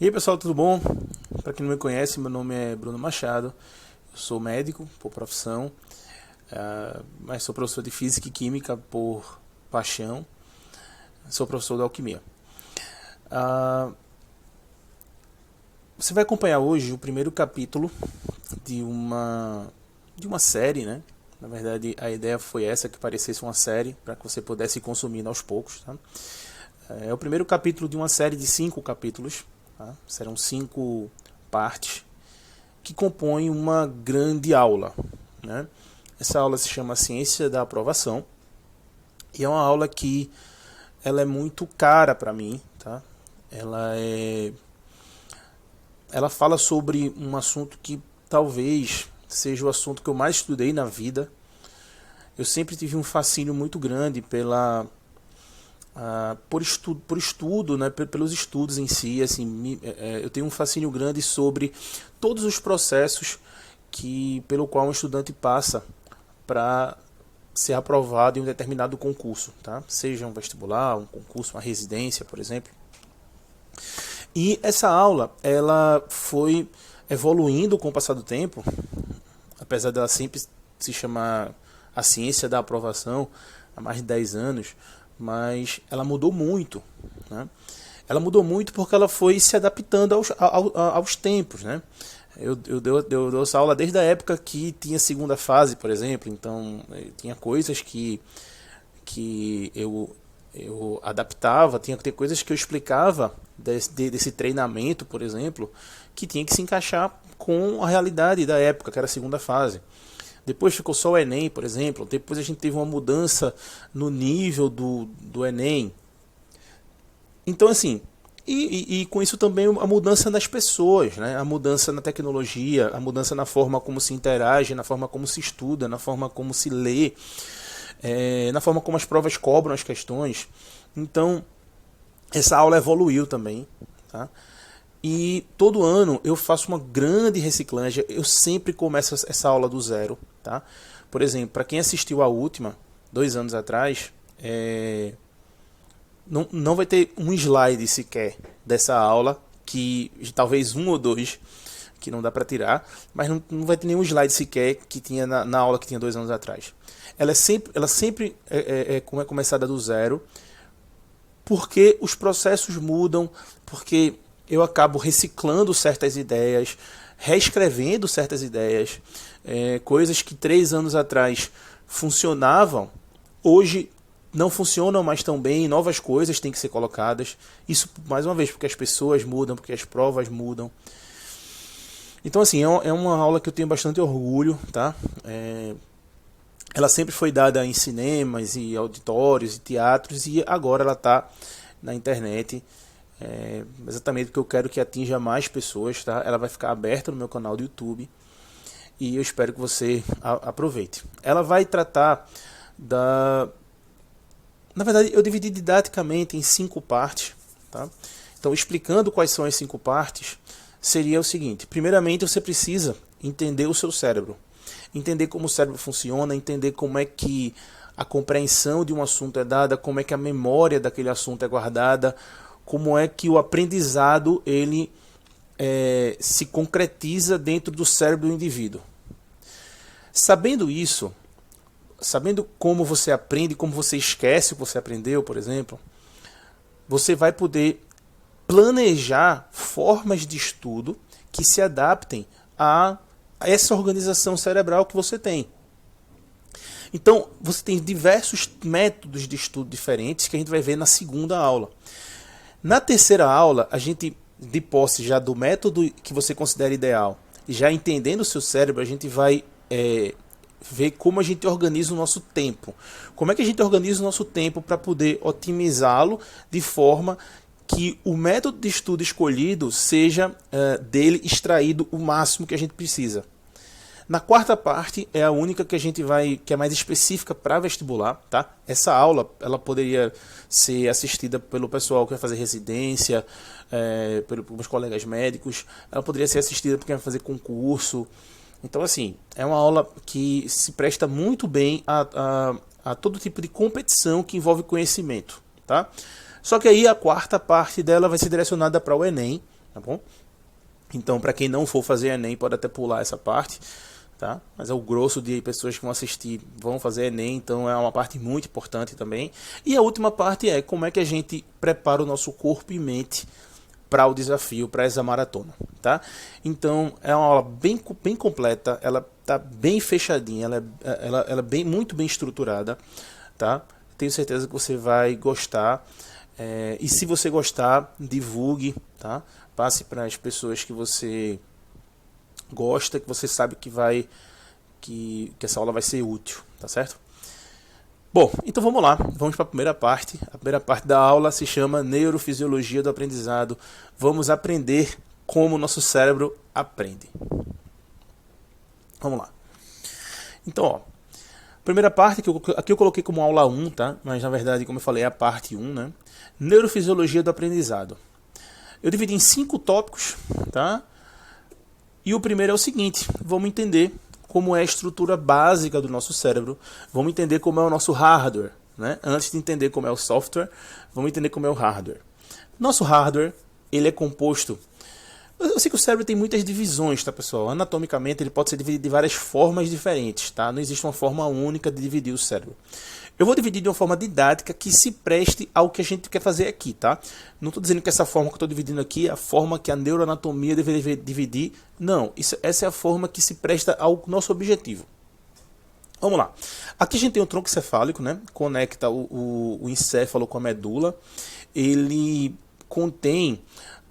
E aí pessoal, tudo bom? Para quem não me conhece, meu nome é Bruno Machado, eu sou médico por profissão, mas sou professor de Física e Química por paixão, sou professor da Alquimia. Ah, Você vai acompanhar hoje o primeiro capítulo de uma série, né? Na verdade, a ideia foi essa, que parecesse uma série, para que você pudesse ir consumindo aos poucos. Tá? É o primeiro capítulo de uma série de 5 capítulos. Tá? Serão 5 partes que compõem uma grande aula. Né? Essa aula se chama Ciência da Aprovação e é uma aula que ela é muito cara para mim. Tá? Ela fala sobre um assunto que talvez seja o assunto que eu mais estudei na vida. Eu sempre tive um fascínio muito grande por estudo, né, pelos estudos em si. Assim, eu tenho um fascínio grande sobre todos os processos pelo qual um estudante passa para ser aprovado em um determinado concurso, tá? Seja um vestibular, um concurso, uma residência, por exemplo. E essa aula ela foi evoluindo com o passar do tempo, apesar dela sempre se chamar a ciência da aprovação há mais de 10 anos, mas ela mudou muito. Né? Ela mudou muito porque ela foi se adaptando aos tempos. Né? Eu dou essa aula desde a época que tinha segunda fase, por exemplo, então tinha coisas que eu adaptava, tinha que ter coisas que eu explicava desse treinamento, por exemplo, que tinha que se encaixar com a realidade da época, que era a segunda fase. Depois ficou só o Enem, por exemplo. Depois a gente teve uma mudança no nível do Enem. Então, assim, e com isso também a mudança nas pessoas, né? A mudança na tecnologia, a mudança na forma como se interage, na forma como se estuda, na forma como se lê, na forma como as provas cobram as questões. Então, essa aula evoluiu também, tá? E todo ano eu faço uma grande reciclagem. Eu sempre começo essa aula do zero, tá? Por exemplo, para quem assistiu a última, 2 anos atrás, não vai ter um slide sequer dessa aula, que talvez um ou dois que não dá para tirar, mas não vai ter nenhum slide sequer que tinha na aula que tinha 2 anos atrás. Ela sempre é começada do zero, porque os processos mudam, porque eu acabo reciclando certas ideias, reescrevendo certas ideias, coisas que 3 anos atrás funcionavam, hoje não funcionam mais tão bem, novas coisas têm que ser colocadas. Isso, mais uma vez, porque as pessoas mudam, porque as provas mudam. Então, assim, é uma aula que eu tenho bastante orgulho, tá? Ela sempre foi dada em cinemas e auditórios e teatros, e agora ela está na internet, exatamente porque eu quero que atinja mais pessoas. Tá? Ela vai ficar aberta no meu canal do YouTube e eu espero que você aproveite. Ela vai tratar Na verdade, eu dividi didaticamente em 5 partes. Tá? Então, explicando quais são as 5 partes, seria o seguinte: primeiramente, você precisa entender o seu cérebro. Entender como o cérebro funciona, entender como é que a compreensão de um assunto é dada, como é que a memória daquele assunto é guardada, como é que o aprendizado ele se concretiza dentro do cérebro do indivíduo. Sabendo isso, sabendo como você aprende, como você esquece o que você aprendeu, por exemplo, você vai poder planejar formas de estudo que se adaptem a essa organização cerebral que você tem. Então, você tem diversos métodos de estudo diferentes que a gente vai ver na segunda aula. Na terceira aula, a gente, de posse já do método que você considera ideal, já entendendo o seu cérebro, a gente vai ver como a gente organiza o nosso tempo. Como é que a gente organiza o nosso tempo para poder otimizá-lo de forma que o método de estudo escolhido seja dele extraído o máximo que a gente precisa. Na quarta parte é a única que a gente que é mais específica para vestibular, tá? Essa aula ela poderia ser assistida pelo pessoal que vai fazer residência, pelos colegas médicos, ela poderia ser assistida por quem vai fazer concurso. Então, assim, é uma aula que se presta muito bem a todo tipo de competição que envolve conhecimento, tá? Só que aí a quarta parte dela vai ser direcionada para o Enem, tá bom? Então, para quem não for fazer Enem, pode até pular essa parte, tá? Mas é o grosso de pessoas que vão assistir, vão fazer Enem, então é uma parte muito importante também. E a última parte é como é que a gente prepara o nosso corpo e mente para o desafio, para essa maratona, tá? Então, é uma aula bem completa, ela tá bem fechadinha, ela é muito bem estruturada, tá? Tenho certeza que você vai gostar. E se você gostar, divulgue, tá? Passe para as pessoas que você gosta, que você sabe que essa aula vai ser útil, tá certo? Bom, então vamos lá, vamos para a primeira parte. A primeira parte da aula se chama Neurofisiologia do Aprendizado. Vamos aprender como o nosso cérebro aprende. Vamos lá. Então, ó, primeira parte, aqui eu coloquei como aula 1, tá? Mas na verdade, como eu falei, é a parte 1, né? Neurofisiologia do Aprendizado. Eu dividi em 5 tópicos, tá? E o primeiro é o seguinte, vamos entender como é a estrutura básica do nosso cérebro, vamos entender como é o nosso hardware, né? Antes de entender como é o software, vamos entender como é o hardware. Nosso hardware, ele é composto... Eu sei que o cérebro tem muitas divisões, tá, pessoal? Anatomicamente, ele pode ser dividido de várias formas diferentes, tá? Não existe uma forma única de dividir o cérebro. Eu vou dividir de uma forma didática que se preste ao que a gente quer fazer aqui, tá? Não estou dizendo que essa forma que eu estou dividindo aqui é a forma que a neuroanatomia deveria dividir. Não, essa é a forma que se presta ao nosso objetivo. Vamos lá. Aqui a gente tem o tronco encefálico, né? Conecta o encéfalo com a medula. Ele contém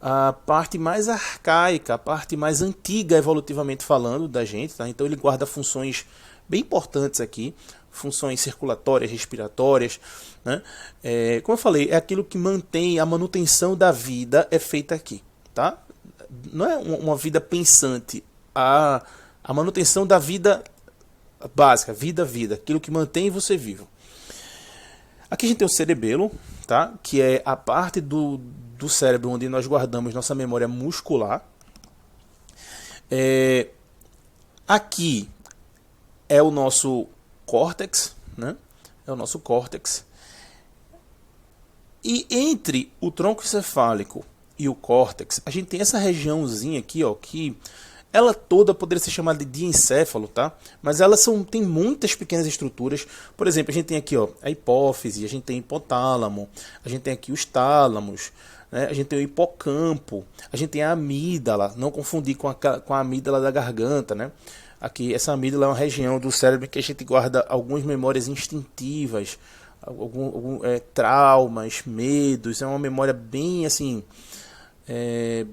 a parte mais arcaica, a parte mais antiga evolutivamente falando da gente, tá? Então ele guarda funções bem importantes aqui, funções circulatórias, respiratórias, né? Como eu falei, é aquilo que mantém a manutenção da vida é feita aqui, tá? Não é uma vida pensante, a manutenção da vida básica, vida, aquilo que mantém você vivo. Aqui a gente tem o cerebelo, tá? Que é a parte do cérebro onde nós guardamos nossa memória muscular. Aqui é o nosso córtex, né? É o nosso córtex. E entre o tronco encefálico e o córtex, a gente tem essa regiãozinha aqui, ó, que ela toda poderia ser chamada de diencéfalo, tá? Mas elas tem muitas pequenas estruturas. Por exemplo, a gente tem aqui, ó, a hipófise, a gente tem o hipotálamo, a gente tem aqui os tálamos, né? A gente tem o hipocampo, a gente tem a amígdala, não confundir com a amígdala da garganta, né? Aqui, essa amígdala é uma região do cérebro que a gente guarda algumas memórias instintivas, traumas, medos. É uma memória bem assim,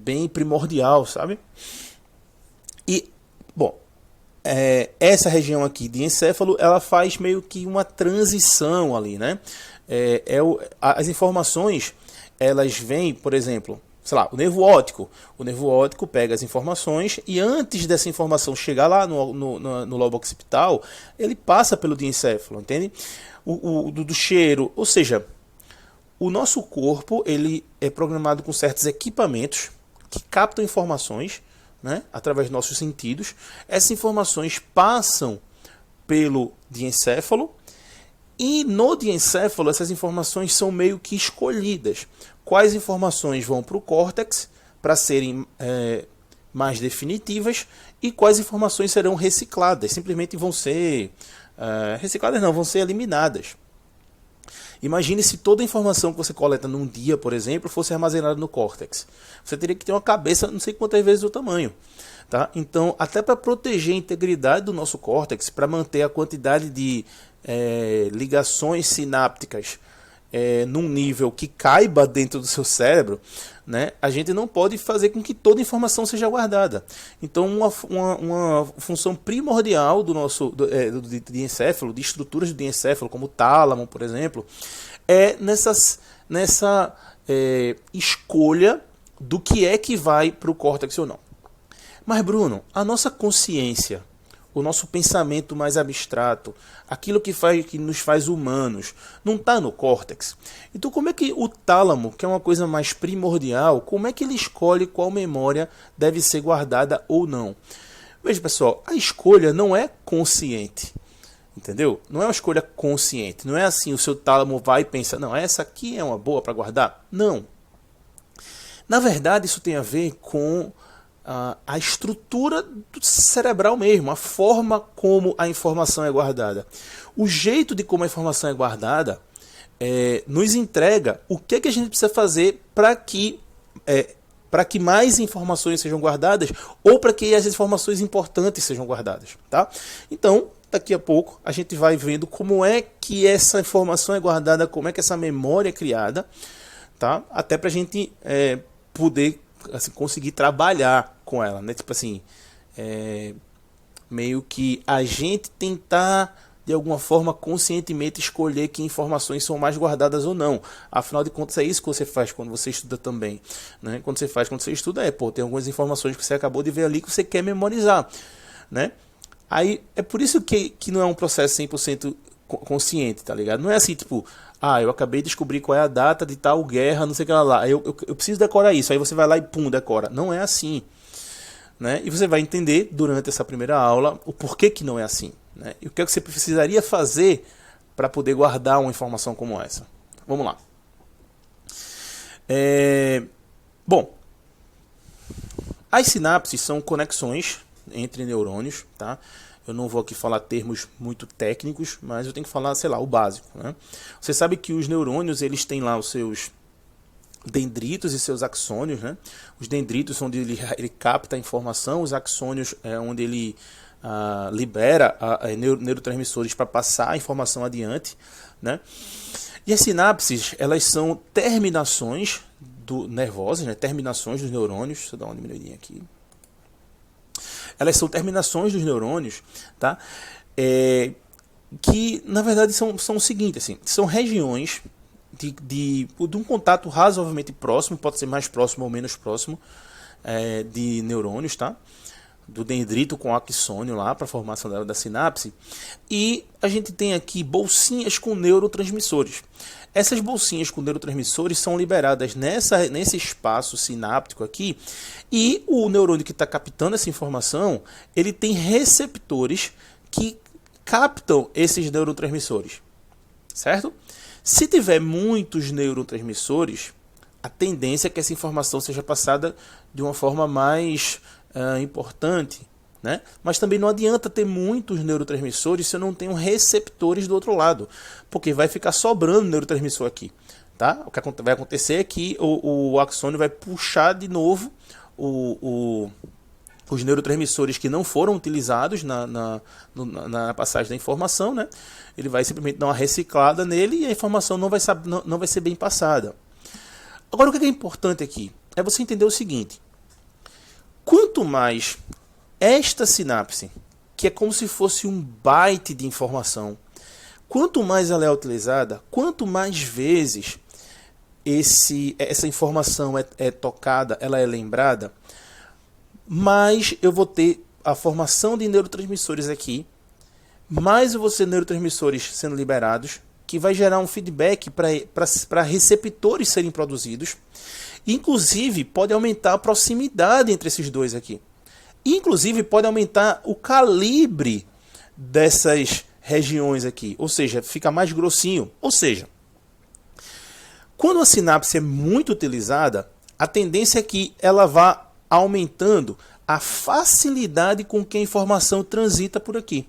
bem primordial, sabe? E, bom, essa região aqui de encéfalo, ela faz meio que uma transição ali, né? As informações, elas vêm, por exemplo, sei lá, o nervo óptico. O nervo óptico pega as informações e antes dessa informação chegar lá no lobo occipital, ele passa pelo diencéfalo, entende? Do cheiro, ou seja, o nosso corpo, ele é programado com certos equipamentos que captam informações, né, através dos nossos sentidos. Essas informações passam pelo diencéfalo e no diencéfalo essas informações são meio que escolhidas. Quais informações vão para o córtex para serem mais definitivas e quais informações serão recicladas, simplesmente vão ser recicladas, não, vão ser eliminadas. Imagine se toda a informação que você coleta num dia, por exemplo, fosse armazenada no córtex. Você teria que ter uma cabeça não sei quantas vezes o tamanho. Tá? Então, até para proteger a integridade do nosso córtex, para manter a quantidade de ligações sinápticas num nível que caiba dentro do seu cérebro, né, a gente não pode fazer com que toda a informação seja guardada. Então, uma função primordial do nosso do diencéfalo, de estruturas do diencéfalo, como o tálamo, por exemplo, é nessa escolha do que é que vai para o córtex ou não. Mas, Bruno, a nossa consciência, o nosso pensamento mais abstrato, aquilo que nos faz humanos, não está no córtex. Então como é que o tálamo, que é uma coisa mais primordial, como é que ele escolhe qual memória deve ser guardada ou não? Veja, pessoal, a escolha não é consciente. Entendeu? Não é uma escolha consciente. Não é assim, o seu tálamo vai pensar, não, essa aqui é uma boa para guardar. Não. Na verdade, isso tem a ver com a estrutura do cerebral mesmo, a forma como a informação é guardada. O jeito de como a informação é guardada nos entrega o que a gente precisa fazer para que mais informações sejam guardadas ou para que as informações importantes sejam guardadas. Tá? Então, daqui a pouco, a gente vai vendo como é que essa informação é guardada, como é que essa memória é criada, tá? Até para a gente poder assim, conseguir trabalhar com ela, né? Tipo assim, meio que a gente tentar de alguma forma conscientemente escolher que informações são mais guardadas ou não. Afinal de contas, é isso que você faz quando você estuda também, né? Quando você estuda, tem algumas informações que você acabou de ver ali que você quer memorizar, né? Aí é por isso que não é um processo 100% consciente, tá ligado? Não é assim, tipo, eu acabei de descobrir qual é a data de tal guerra, não sei o que lá. Eu preciso decorar isso. Aí você vai lá e pum, decora. Não é assim, né? E você vai entender durante essa primeira aula o porquê que não é assim, né? E o que é que você precisaria fazer para poder guardar uma informação como essa. Vamos lá. Bom, as sinapses são conexões entre neurônios, tá? Eu não vou aqui falar termos muito técnicos, mas eu tenho que falar, sei lá, o básico, né? Você sabe que os neurônios, eles têm lá os seus dendritos e seus axônios, né? Os dendritos são onde ele capta a informação, os axônios é onde ele libera neurotransmissores para passar a informação adiante, né? E as sinapses, elas são terminações nervosas, né? Terminações dos neurônios. Deixa eu dar uma diminuidinha aqui. Elas são terminações dos neurônios, tá? Que na verdade são o seguinte, assim, são regiões de um contato razoavelmente próximo, pode ser mais próximo ou menos próximo, de neurônios, tá? Do dendrito com o axônio lá para a formação da sinapse. E a gente tem aqui bolsinhas com neurotransmissores. Essas bolsinhas com neurotransmissores são liberadas nesse espaço sináptico aqui, e o neurônio que está captando essa informação, ele tem receptores que captam esses neurotransmissores, certo? Se tiver muitos neurotransmissores, a tendência é que essa informação seja passada de uma forma mais importante, né? Mas também não adianta ter muitos neurotransmissores se eu não tenho receptores do outro lado, porque vai ficar sobrando neurotransmissor aqui, tá? O que vai acontecer é que o axônio vai puxar de novo os neurotransmissores que não foram utilizados na passagem da informação, né? Ele vai simplesmente dar uma reciclada nele e a informação não vai ser bem passada. Agora, o que é importante aqui é você entender o seguinte: quanto mais esta sinapse, que é como se fosse um byte de informação, quanto mais ela é utilizada, quanto mais vezes essa informação é tocada, ela é lembrada, mais eu vou ter a formação de neurotransmissores aqui, mais eu vou ter neurotransmissores sendo liberados, que vai gerar um feedback para receptores serem produzidos. Inclusive, pode aumentar a proximidade entre esses dois aqui. Inclusive, pode aumentar o calibre dessas regiões aqui. Ou seja, fica mais grossinho. Ou seja, quando a sinapse é muito utilizada, a tendência é que ela vá aumentando a facilidade com que a informação transita por aqui.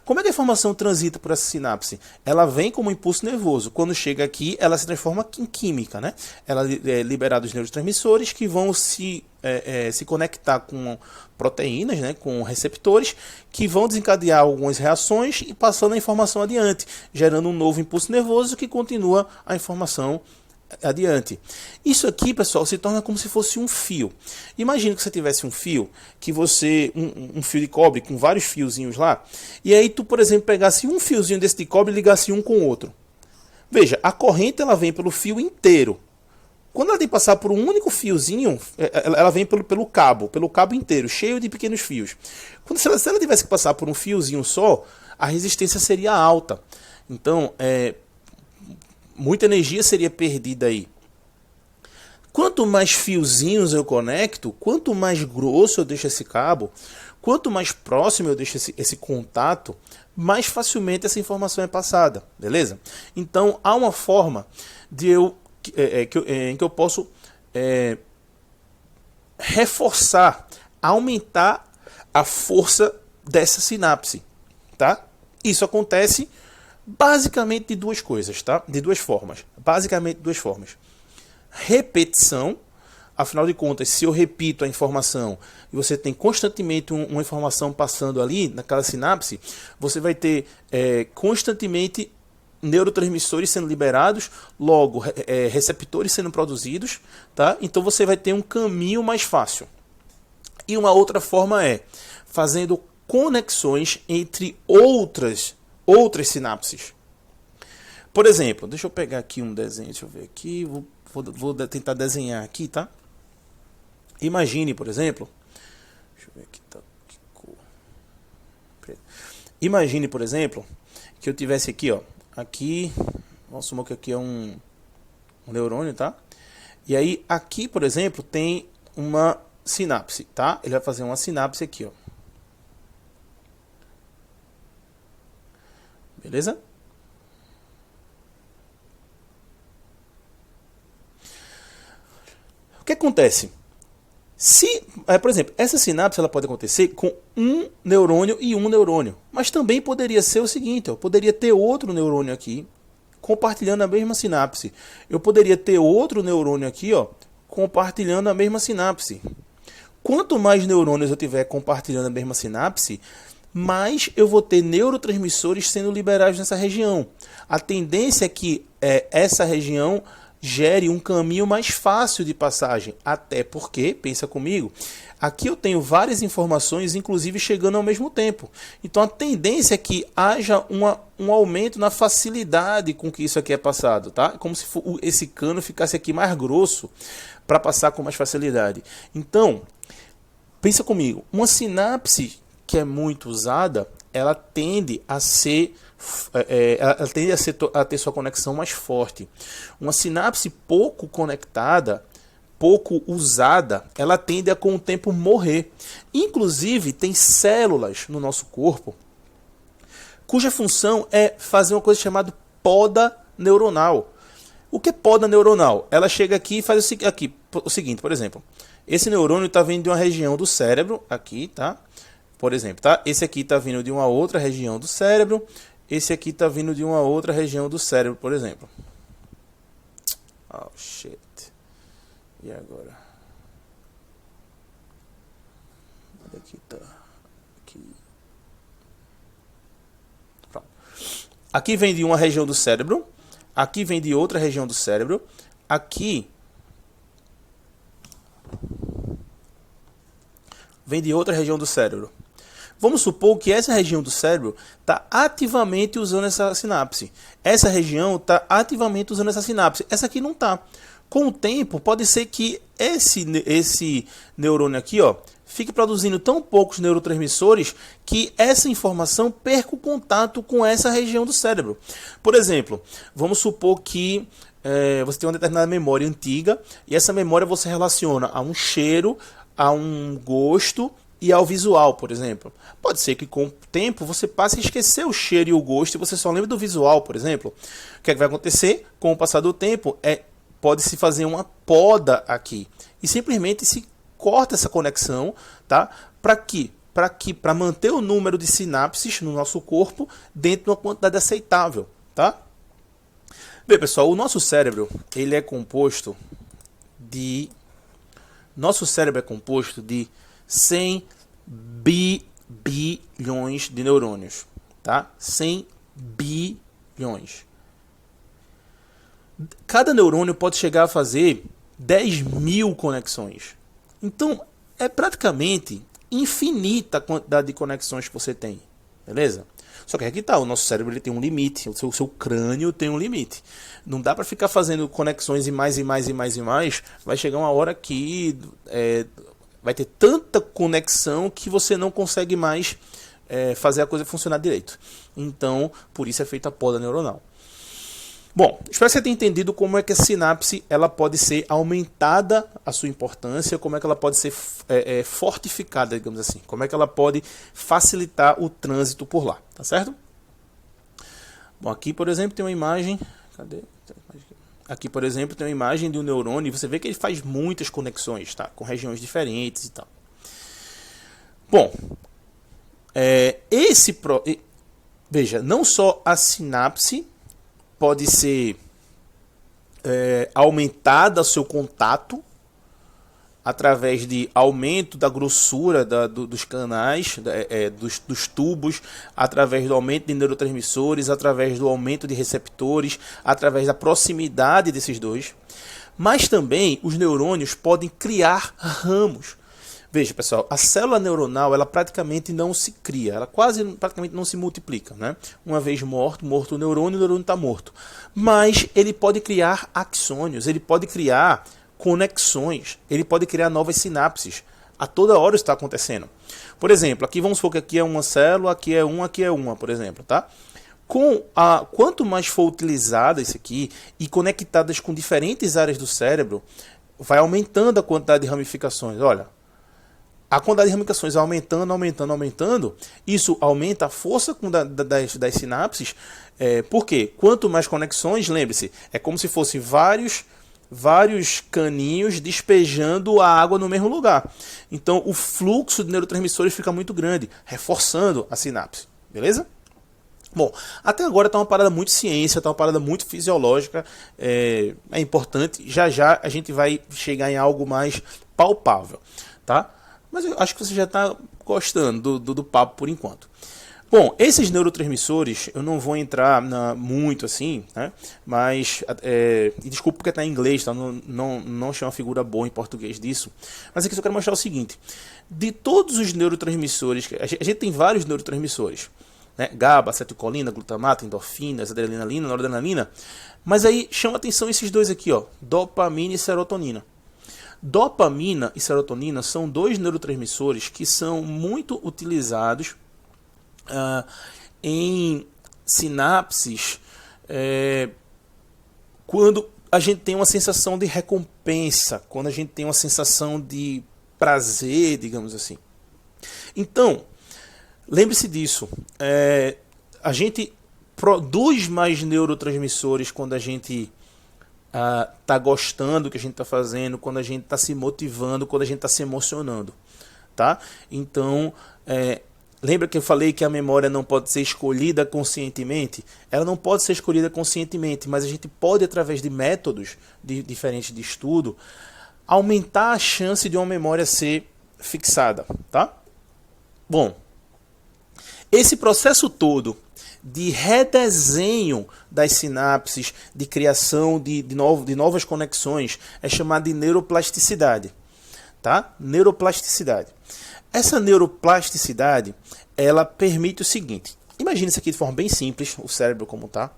Como é que a informação transita por essa sinapse? Ela vem como um impulso nervoso. Quando chega aqui, ela se transforma em química, né? Ela é liberada os neurotransmissores que vão se conectar com proteínas, né? Com receptores, que vão desencadear algumas reações e passando a informação adiante, gerando um novo impulso nervoso que continua a informação adiante. Isso aqui, pessoal, se torna como se fosse um fio. Imagina que você tivesse um fio, um fio de cobre com vários fiozinhos lá, e aí tu, por exemplo, pegasse um fiozinho desse de cobre e ligasse um com o outro. Veja, a corrente ela vem pelo fio inteiro. Quando ela tem que passar por um único fiozinho, ela vem pelo cabo inteiro, cheio de pequenos fios. Se ela tivesse que passar por um fiozinho só, a resistência seria alta. Então, muita energia seria perdida aí. Quanto mais fiozinhos eu conecto, quanto mais grosso eu deixo esse cabo, quanto mais próximo eu deixo esse contato, mais facilmente essa informação é passada, beleza? Então há uma forma de em que eu posso reforçar, aumentar a força dessa sinapse, tá? Isso acontece basicamente de duas coisas, tá? De duas formas. Basicamente duas formas. Repetição, afinal de contas, se eu repito a informação e você tem constantemente uma informação passando ali naquela sinapse, você vai ter constantemente neurotransmissores sendo liberados, logo receptores sendo produzidos, tá? Então você vai ter um caminho mais fácil. E uma outra forma é fazendo conexões entre outras sinapses. Por exemplo, deixa eu pegar aqui um desenho, deixa eu ver aqui, vou tentar desenhar aqui, tá? Imagine, por exemplo, deixa eu ver aqui, tá, que cor. Imagine, por exemplo, que eu tivesse aqui, ó, aqui, vamos supor que aqui é um neurônio, tá? E aí aqui, por exemplo, tem uma sinapse, tá? Ele vai fazer uma sinapse aqui, ó. Beleza? O que acontece? Se, por exemplo, essa sinapse ela pode acontecer com um neurônio e um neurônio, mas também poderia ser o seguinte, ó, poderia ter outro neurônio aqui compartilhando a mesma sinapse. Eu poderia ter outro neurônio aqui, ó, compartilhando a mesma sinapse. Quanto mais neurônios eu tiver compartilhando a mesma sinapse, mais eu vou ter neurotransmissores sendo liberados nessa região. A tendência é que essa região gere um caminho mais fácil de passagem, até porque, pensa comigo, aqui eu tenho várias informações, inclusive chegando ao mesmo tempo. Então a tendência é que haja um aumento na facilidade com que isso aqui é passado, tá? Como se esse cano ficasse aqui mais grosso para passar com mais facilidade. Então, pensa comigo, uma sinapse que é muito usada, ela tende a ter sua conexão mais forte. Uma sinapse pouco conectada, pouco usada, ela tende a com o tempo morrer. Inclusive, tem células no nosso corpo cuja função é fazer uma coisa chamada poda neuronal. O que é poda neuronal? Ela chega aqui e faz o seguinte, por exemplo, esse neurônio está vindo de uma região do cérebro, aqui, tá? Por exemplo, tá? Esse aqui está vindo de uma outra região do cérebro, esse aqui está vindo de uma outra região do cérebro, por exemplo. Oh, shit. E agora? Onde aqui tá? Aqui. Pronto. Aqui vem de uma região do cérebro, aqui vem de outra região do cérebro, aqui vem de outra região do cérebro. Vamos supor que essa região do cérebro está ativamente usando essa sinapse. Essa região está ativamente usando essa sinapse. Essa aqui não está. Com o tempo, pode ser que esse neurônio aqui, ó, fique produzindo tão poucos neurotransmissores que essa informação perca o contato com essa região do cérebro. Por exemplo, vamos supor que você tem uma determinada memória antiga e essa memória você relaciona a um cheiro, a um gosto e ao visual, por exemplo. Pode ser que com o tempo você passe a esquecer o cheiro e o gosto e você só lembra do visual, por exemplo. O que é que vai acontecer? Com o passar do tempo, pode-se fazer uma poda aqui e simplesmente se corta essa conexão, tá? Para manter o número de sinapses no nosso corpo dentro de uma quantidade aceitável, tá? Bem, pessoal, o nosso cérebro, ele é composto de 100 bilhões de neurônios, tá? 100 bilhões. Cada neurônio pode chegar a fazer 10.000 conexões. Então, é praticamente infinita a quantidade de conexões que você tem, beleza? Só que aqui tá, o nosso cérebro ele tem um limite, o seu crânio tem um limite. Não dá para ficar fazendo conexões e mais, e mais, e mais, e mais. Vai chegar uma hora que vai ter tanta conexão que você não consegue mais fazer a coisa funcionar direito. Então, por isso é feita a poda neuronal. Bom, espero que você tenha entendido como é que a sinapse ela pode ser aumentada a sua importância, como é que ela pode ser fortificada, digamos assim, como é que ela pode facilitar o trânsito por lá, tá certo? Bom, aqui, por exemplo, tem uma imagem, cadê? Aqui, por exemplo, tem uma imagem de um neurônio e você vê que ele faz muitas conexões, tá? Com regiões diferentes e tal. Bom, veja, não só a sinapse pode ser aumentada, seu contato, através de aumento da grossura dos canais, dos tubos, através do aumento de neurotransmissores, através do aumento de receptores, através da proximidade desses dois. Mas também os neurônios podem criar ramos. Veja, pessoal, a célula neuronal ela praticamente não se cria, ela praticamente não se multiplica, né? Uma vez morto o neurônio está morto. Mas ele pode criar axônios, ele pode criar conexões, ele pode criar novas sinapses. A toda hora isso está acontecendo. Por exemplo, aqui vamos supor que aqui é uma célula, aqui é uma, por exemplo, tá? Quanto mais for utilizada isso aqui e conectadas com diferentes áreas do cérebro, vai aumentando a quantidade de ramificações. Olha, a quantidade de ramificações aumentando, isso aumenta a força das sinapses. Por quê? Quanto mais conexões, lembre-se, é como se fossem vários caninhos despejando a água no mesmo lugar. Então o fluxo de neurotransmissores fica muito grande, reforçando a sinapse. Beleza? Bom, até agora está uma parada muito ciência, está uma parada muito fisiológica, é importante. Já a gente vai chegar em algo mais palpável, tá? Mas eu acho que você já está gostando do papo por enquanto. Bom, esses neurotransmissores, eu não vou entrar muito assim, né? Mas, desculpa porque está em inglês, tá? Não achei uma figura boa em português disso. Mas aqui eu quero mostrar o seguinte. De todos os neurotransmissores, a gente tem vários neurotransmissores, né? GABA, acetilcolina, glutamato, endorfinas, adrenalina, noradrenalina. Mas aí chama atenção esses dois aqui, ó, dopamina e serotonina. Dopamina e serotonina são dois neurotransmissores que são muito utilizados em sinapses quando a gente tem uma sensação de recompensa, quando a gente tem uma sensação de prazer, digamos assim. Então, lembre-se disso. A gente produz mais neurotransmissores quando a gente está gostando do que a gente está fazendo, quando a gente está se motivando, quando a gente está se emocionando, tá? Então, lembra que eu falei que a memória não pode ser escolhida conscientemente? Ela não pode ser escolhida conscientemente, mas a gente pode, através de métodos diferentes de estudo, aumentar a chance de uma memória ser fixada, tá? Bom, esse processo todo de redesenho das sinapses, de criação de novas conexões, é chamado de neuroplasticidade, tá? Neuroplasticidade. Essa neuroplasticidade, ela permite o seguinte. Imagine isso aqui de forma bem simples, o cérebro como tá?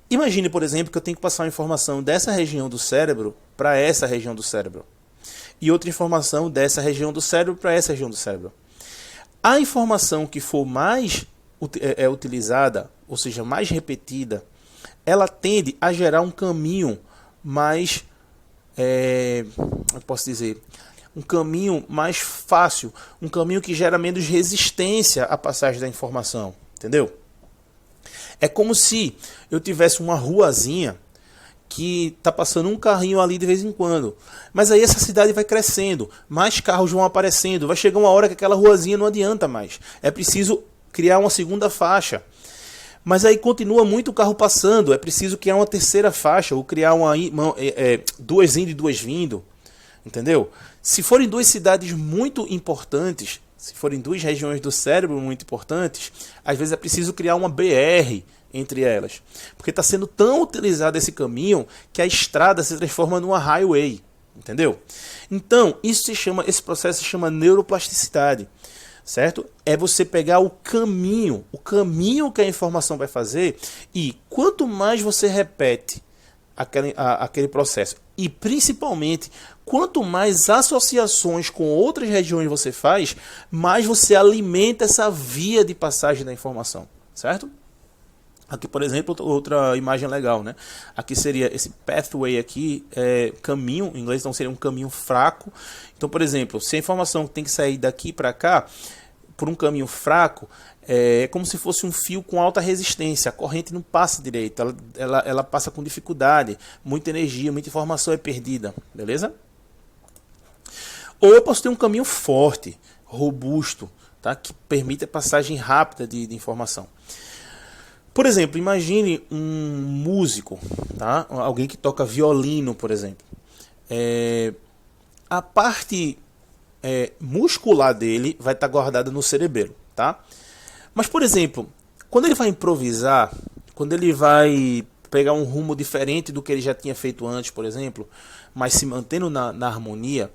Imagine, por exemplo, que eu tenho que passar uma informação dessa região do cérebro para essa região do cérebro. E outra informação dessa região do cérebro para essa região do cérebro. A informação que for mais utilizada, ou seja, mais repetida, ela tende a gerar um caminho mais, eu posso dizer, um caminho mais fácil, um caminho que gera menos resistência à passagem da informação, entendeu? É como se eu tivesse uma ruazinha que está passando um carrinho ali de vez em quando. Mas aí essa cidade vai crescendo, mais carros vão aparecendo, vai chegar uma hora que aquela ruazinha não adianta mais. É preciso criar uma segunda faixa. Mas aí continua muito carro passando, é preciso criar uma terceira faixa, ou criar duas indo e duas vindo. Entendeu? Se forem duas cidades muito importantes, se forem duas regiões do cérebro muito importantes, às vezes é preciso criar uma BR entre elas, porque está sendo tão utilizado esse caminho que a estrada se transforma numa highway, entendeu? Então, esse processo se chama neuroplasticidade, certo? É você pegar o caminho que a informação vai fazer, e quanto mais você repete aquele processo, e principalmente, quanto mais associações com outras regiões você faz, mais você alimenta essa via de passagem da informação, certo? Aqui, por exemplo, outra imagem legal, né? Aqui seria esse pathway aqui, caminho, em inglês não seria um caminho fraco. Então, por exemplo, se a informação tem que sair daqui para cá, por um caminho fraco, é como se fosse um fio com alta resistência. A corrente não passa direito, ela passa com dificuldade, muita energia, muita informação é perdida, beleza? Ou eu posso ter um caminho forte, robusto, tá? Que permite a passagem rápida de informação. Por exemplo, imagine um músico, tá? Alguém que toca violino, por exemplo. A parte muscular dele vai estar guardada no cerebelo, tá? Mas, por exemplo, quando ele vai improvisar, quando ele vai pegar um rumo diferente do que ele já tinha feito antes, por exemplo, mas se mantendo na harmonia,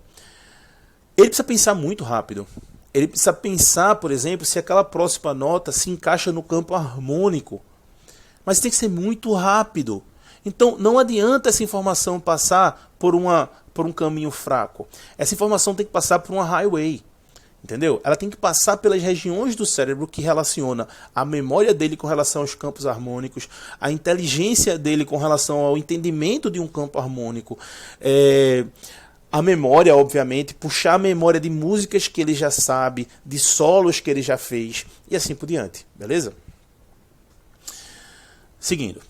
ele precisa pensar muito rápido. Ele precisa pensar, por exemplo, se aquela próxima nota se encaixa no campo harmônico. Mas tem que ser muito rápido. Então não adianta essa informação passar por um caminho fraco. Essa informação tem que passar por uma highway. Entendeu? Ela tem que passar pelas regiões do cérebro que relaciona a memória dele com relação aos campos harmônicos, a inteligência dele com relação ao entendimento de um campo harmônico, a memória, obviamente, puxar a memória de músicas que ele já sabe, de solos que ele já fez, e assim por diante, beleza? Seguindo.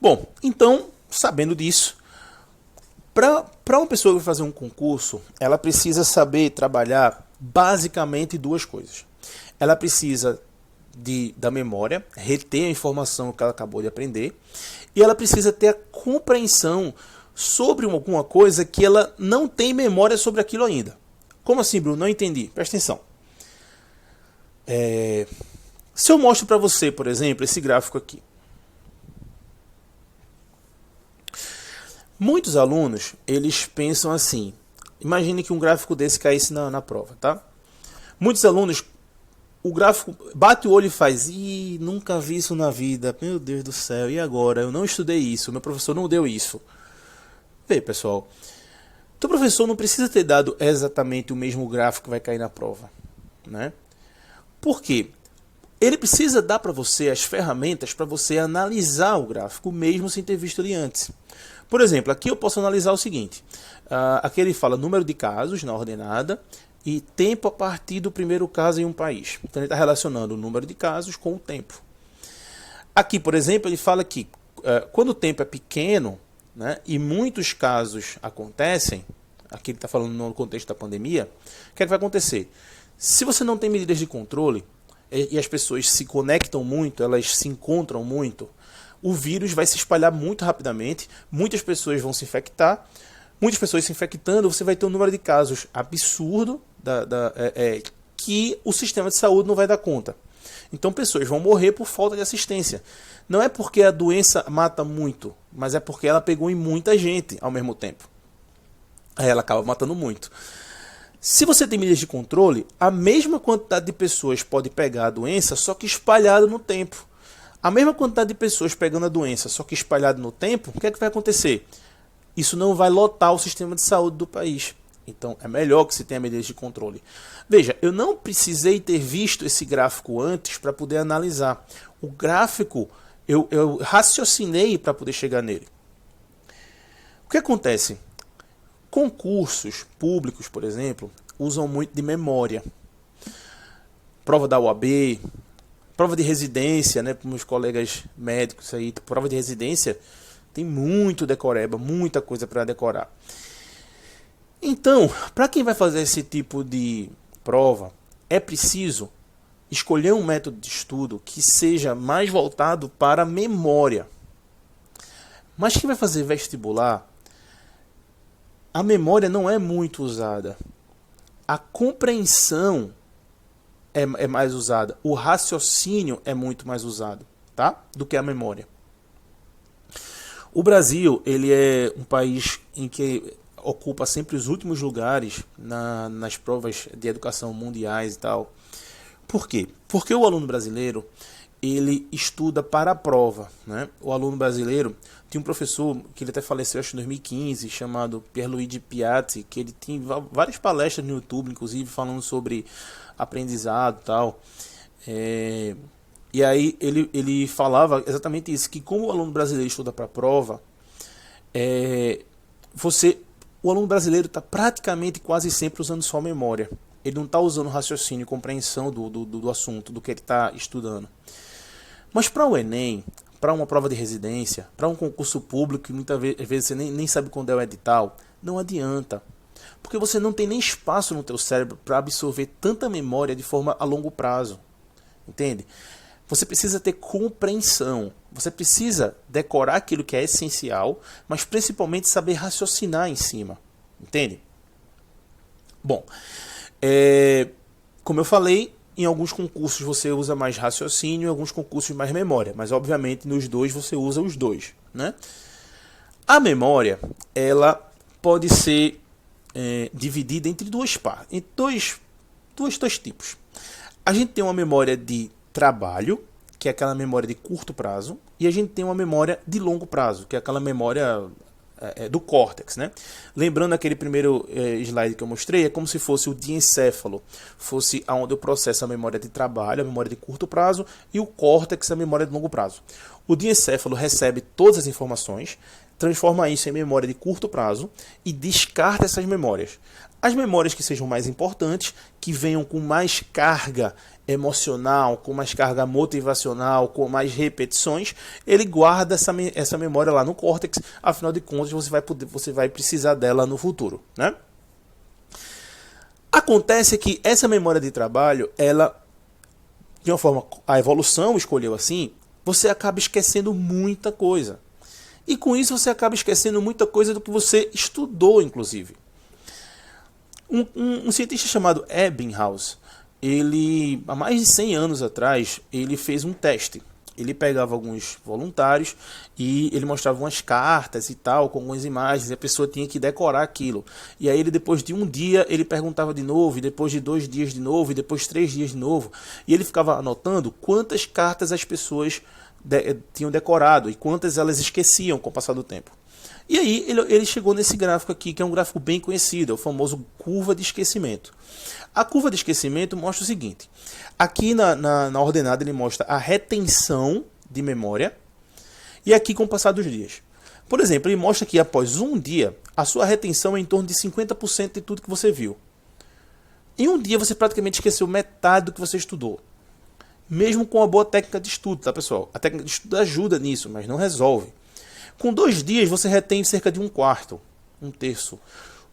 Bom, então, sabendo disso, para uma pessoa que vai fazer um concurso, ela precisa saber trabalhar basicamente duas coisas. Ela precisa da memória, reter a informação que ela acabou de aprender, e ela precisa ter a compreensão sobre alguma coisa que ela não tem memória sobre aquilo ainda. Como assim, Bruno? Não entendi. Presta atenção. Se eu mostro para você, por exemplo, esse gráfico aqui. Muitos alunos, eles pensam assim. Imagine que um gráfico desse caísse na prova, tá? Muitos alunos, o gráfico bate o olho e faz: ih, nunca vi isso na vida, meu Deus do céu, e agora? Eu não estudei isso, meu professor não deu isso. Vê, pessoal, teu professor não precisa ter dado exatamente o mesmo gráfico que vai cair na prova, né? Por quê? Ele precisa dar para você as ferramentas para você analisar o gráfico, mesmo sem ter visto ele antes. Por exemplo, aqui eu posso analisar o seguinte. Aqui ele fala número de casos na ordenada e tempo a partir do primeiro caso em um país. Então ele está relacionando o número de casos com o tempo. Aqui, por exemplo, ele fala que quando o tempo é pequeno, né, e muitos casos acontecem, aqui ele está falando no contexto da pandemia, o que é que vai acontecer? Se você não tem medidas de controle e as pessoas se conectam muito, elas se encontram muito, o vírus vai se espalhar muito rapidamente, muitas pessoas vão se infectar, muitas pessoas se infectando, você vai ter um número de casos absurdo que o sistema de saúde não vai dar conta. Então pessoas vão morrer por falta de assistência. Não é porque a doença mata muito, mas é porque ela pegou em muita gente ao mesmo tempo. Aí ela acaba matando muito. Se você tem medidas de controle, a mesma quantidade de pessoas pode pegar a doença, só que espalhada no tempo. A mesma quantidade de pessoas pegando a doença, só que espalhado no tempo, o que é que vai acontecer? Isso não vai lotar o sistema de saúde do país. Então é melhor que se tenha medidas de controle. Veja, eu não precisei ter visto esse gráfico antes para poder analisar. O gráfico, eu raciocinei para poder chegar nele. O que acontece? Concursos públicos, por exemplo, usam muito de memória. Prova da UAB, prova de residência, né, para meus colegas médicos aí, prova de residência tem muito decoreba, muita coisa para decorar. Então, para quem vai fazer esse tipo de prova, é preciso escolher um método de estudo que seja mais voltado para a memória. Mas quem vai fazer vestibular, a memória não é muito usada. A compreensão é mais usada. O raciocínio é muito mais usado, tá? Do que a memória. O Brasil, ele é um país em que ocupa sempre os últimos lugares nas provas de educação mundiais e tal. Por quê? Porque o aluno brasileiro, ele estuda para a prova, né? O aluno brasileiro tinha um professor que ele até faleceu acho, em 2015, chamado Pierluigi Piatti, que ele tinha várias palestras no YouTube, inclusive falando sobre aprendizado e tal. E aí ele falava exatamente isso, que como o aluno brasileiro estuda para a prova, o aluno brasileiro está praticamente quase sempre usando só memória. Ele não está usando raciocínio e compreensão do assunto, do que ele está estudando. Mas para o Enem, para uma prova de residência, para um concurso público, que muitas vezes você nem sabe quando é o edital, não adianta. Porque você não tem nem espaço no teu cérebro para absorver tanta memória de forma a longo prazo. Entende? Você precisa ter compreensão. Você precisa decorar aquilo que é essencial, mas principalmente saber raciocinar em cima. Entende? Bom, como eu falei, em alguns concursos você usa mais raciocínio, em alguns concursos mais memória. Mas obviamente nos dois você usa os dois, né? A memória, ela pode ser dividida entre duas partes, em dois tipos. A gente tem uma memória de trabalho, que é aquela memória de curto prazo, e a gente tem uma memória de longo prazo, que é aquela memória do córtex, né? Lembrando aquele primeiro slide que eu mostrei, é como se fosse o diencéfalo, fosse onde eu processo a memória de trabalho, a memória de curto prazo, e o córtex, a memória de longo prazo. O diencéfalo recebe todas as informações, transforma isso em memória de curto prazo e descarta essas memórias. As memórias que sejam mais importantes, que venham com mais carga emocional, com mais carga motivacional, com mais repetições, ele guarda essa memória lá no córtex, afinal de contas você vai precisar dela no futuro, né? Acontece que essa memória de trabalho, ela, de uma forma, a evolução escolheu assim, você acaba esquecendo muita coisa. E com isso você acaba esquecendo muita coisa do que você estudou, inclusive. Um cientista chamado Ebbinghaus, ele, há mais de 100 anos atrás, ele fez um teste. Ele pegava alguns voluntários e ele mostrava umas cartas e tal, com algumas imagens, e a pessoa tinha que decorar aquilo. E aí ele, depois de um dia, ele perguntava de novo, e depois de 2 dias de novo, e depois 3 dias de novo. E ele ficava anotando quantas cartas as pessoas tinham decorado e quantas elas esqueciam com o passar do tempo. E aí ele chegou nesse gráfico aqui, que é um gráfico bem conhecido, é o famoso curva de esquecimento. A curva de esquecimento mostra o seguinte: aqui na ordenada ele mostra a retenção de memória, e aqui com o passar dos dias. Por exemplo, ele mostra que após um dia, a sua retenção é em torno de 50% de tudo que você viu. Em um dia você praticamente esqueceu metade do que você estudou. Mesmo com uma boa técnica de estudo, tá, pessoal? A técnica de estudo ajuda nisso, mas não resolve. Com 2 dias você retém cerca de 1/4, 1/3.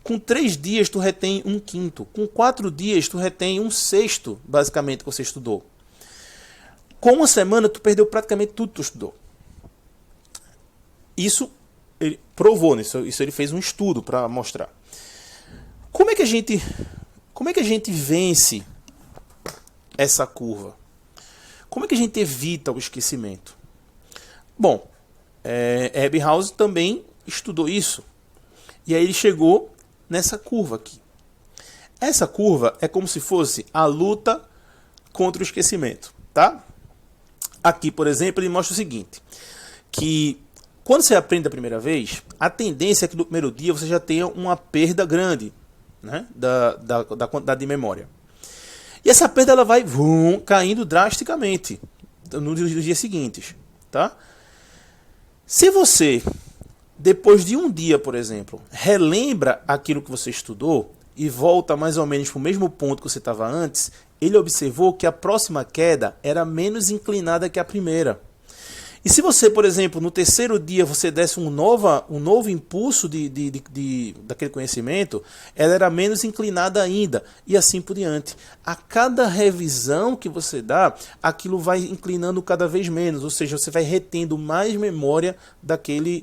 Com 3 dias tu retém 1/5. Com 4 dias tu retém 1/6, basicamente, que você estudou. Com uma semana tu perdeu praticamente tudo que tu estudou. Isso ele provou, isso ele fez um estudo para mostrar. Como é que a gente vence essa curva? Como é que a gente evita o esquecimento? Bom, Ebbinghaus também estudou isso. E aí ele chegou nessa curva aqui. Essa curva é como se fosse a luta contra o esquecimento, tá? Aqui, por exemplo, ele mostra o seguinte, que quando você aprende a primeira vez, a tendência é que no primeiro dia você já tenha uma perda grande, né, da quantidade de memória. E essa perda ela vai caindo drasticamente nos dias seguintes, tá? Se você, depois de um dia, por exemplo, relembra aquilo que você estudou e volta mais ou menos para o mesmo ponto que você estava antes, ele observou que a próxima queda era menos inclinada que a primeira. E se você, por exemplo, no terceiro dia você desse um novo impulso daquele conhecimento, ela era menos inclinada ainda, e assim por diante. A cada revisão que você dá, aquilo vai inclinando cada vez menos, ou seja, você vai retendo mais memória daquela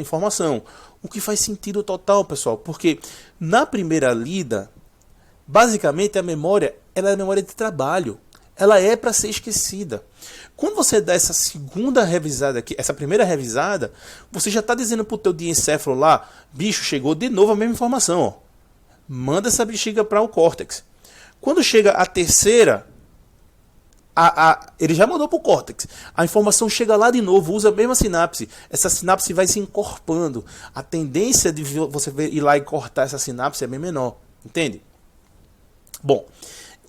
informação. O que faz sentido total, pessoal, porque na primeira lida, basicamente a memória ela é a memória de trabalho. Ela é para ser esquecida. Quando você dá essa segunda revisada aqui, essa primeira revisada, você já está dizendo para o teu diencéfalo lá, bicho, chegou de novo a mesma informação. Ó. Manda essa bexiga para o córtex. Quando chega a terceira, ele já mandou para o córtex. A informação chega lá de novo, usa a mesma sinapse. Essa sinapse vai se encorpando. A tendência de você ir lá e cortar essa sinapse é bem menor. Entende? Bom,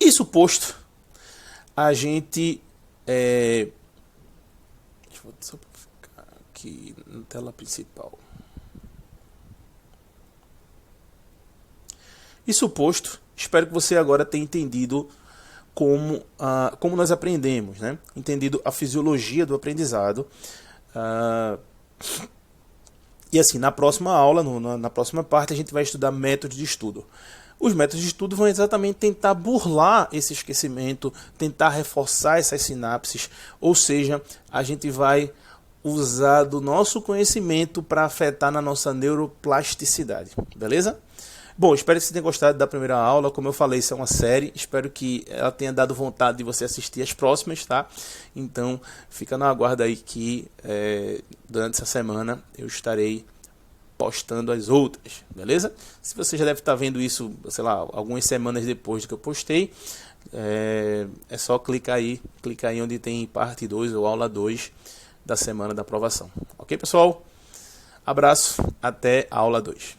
isso posto, a gente... deixa eu só ficar aqui na tela principal. Isso posto, espero que você agora tenha entendido como nós aprendemos, né? Entendido a fisiologia do aprendizado. E assim, na próxima aula, na próxima parte, a gente vai estudar métodos de estudo. Os métodos de estudo vão exatamente tentar burlar esse esquecimento, tentar reforçar essas sinapses, ou seja, a gente vai usar do nosso conhecimento para afetar na nossa neuroplasticidade, beleza? Bom, espero que você tenha gostado da primeira aula. Como eu falei, isso é uma série. Espero que ela tenha dado vontade de você assistir as próximas, tá? Então, fica na aguardo aí que durante essa semana eu estarei postando as outras, beleza? Se você já deve estar vendo isso, sei lá, algumas semanas depois do que eu postei, é só clicar aí onde tem parte 2 ou aula 2 da semana da aprovação. Ok, pessoal? Abraço, até a aula 2.